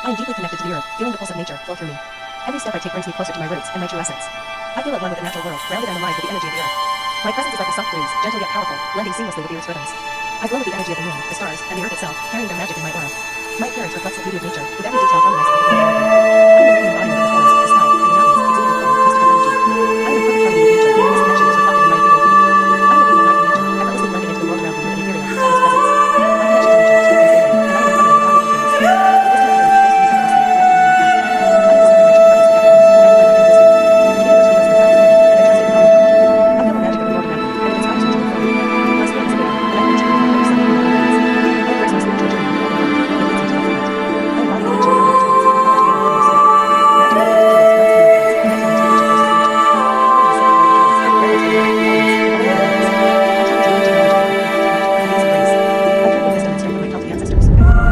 I am deeply connected to the earth, feeling the pulse of nature flow through me. Every step I take brings me closer to my roots and my true essence. I feel at one with the natural world, grounded and aligned with the energy of the earth. My presence is like a soft breeze, gentle yet powerful, blending seamlessly with the earth's rhythms. I glow with the energy of the moon, the stars, and the earth itself, carrying their magic in my aura. My appearance reflects the beauty of nature, with every detail harmonized with the glow of the earth. I am the living embodiment of the forest, the sky, and the mountains, exuding a calm, mystical energy. I am in perfect harmony with nature, and this connection is reflected in my ethereal beauty. I am a being united with nature, effortlessly blending into the world around me with an ethereal, timeless presence. My connection to nature strengthens daily, and I am in harmony with all living beings. The wisdom of the earth flows to me effortlessly, directing me on my path. I am discovering my true purpose with every moment, guided by my inner wisdom. I am the universe reveals my path to me, and I trust it with all my heart. I feel the magic of the world around me, and it inspires me to move forward. My spirit is aware, and I connect to the purpose of my beings. I embrace my spiritual journey with open heart, and it leads me to fulfillment.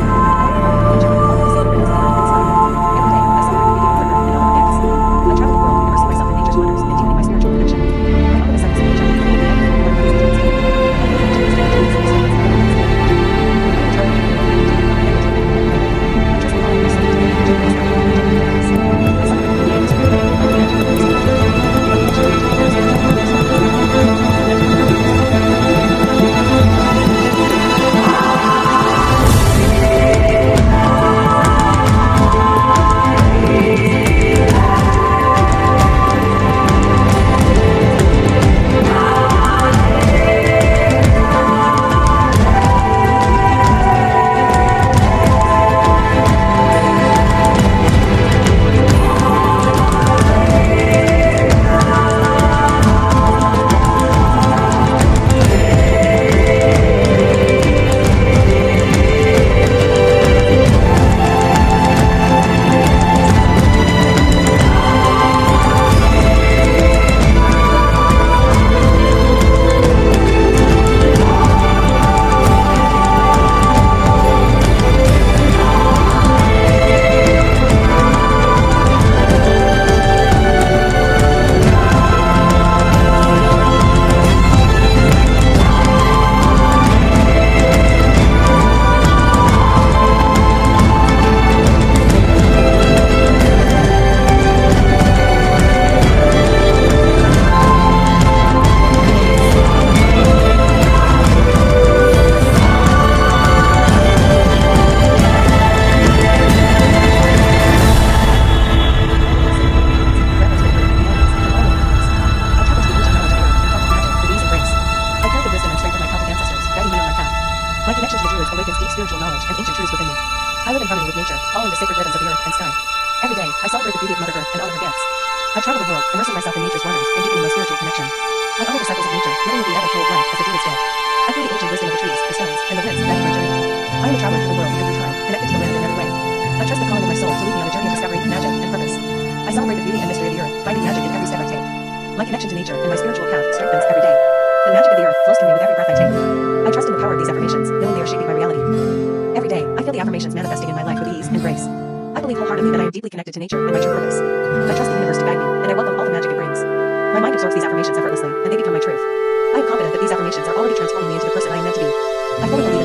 I embody the ancient power of Druids, the power to gather all soul. Magic of the Druids blends me with Druids, connecting me to the ancient forces of nature. I am the sacred word of Druids, and reverence my life, the elements, the body, and the purpose. I tap into ancient knowledge with hope, practical magic, and ease and grace. I drink in wisdom and strength of my Celtic ancestors, guiding me on my path. My connection to the Druids deepens deep spiritual knowledge and ancient truths within me. I am in harmony with nature, following the sacred rhythms of the earth and sky. Every day, I celebrate the beauty of Mother Earth and honor her gifts. I travel the world, immersing myself in nature's wonders and deepening my spiritual connection. I honor the cycles of nature, believing that everything in life has its own season. My faith in nature is connected to the strengthens and elevates the energy. I am a traveler through the world, connected to the earth every day. I trust the calling of my soul to live in nature grace guiding me into my purpose. I celebrate the beauty of this earth, I the magic of the crystal nature. My connection to nature empowers me to join the soul and life. The magic of the earth flows through me, connecting me to the earth. My connection to the Druids awakens deep spiritual knowledge and ancient truths within me. I live in harmony with nature, following the sacred rhythms of the earth and sky. Every day, I celebrate the beauty of Mother Earth and honor her gifts. I travel the world, immersing myself in nature's wonders and deepening my spiritual connection. I honor the cycles of nature, living with the ebb and flow of life as the Druids did. I feel the ancient wisdom of the trees, the stones, and the winds guiding my journey. I am a traveler through the world in every time, connected to the land in every way. I trust the calling of my soul to lead me on a journey of discovery, magic, and purpose. I celebrate the beauty and mystery of the earth, finding magic in every step I take. My connection to nature and my spiritual path strengthens every day. The magic of the earth flows through me with every breath I take. I trust in the power of these affirmations, knowing they are shaping my reality. Every day, I feel the affirmations manifesting in my life with ease and grace. I believe wholeheartedly that I am deeply connected to nature and my true purpose. I trust the universe to guide me, and I welcome all the magic it brings. My mind absorbs these affirmations effortlessly, and they become my truth. I am confident that these affirmations are already transforming me into the person I am meant to be. I fully believe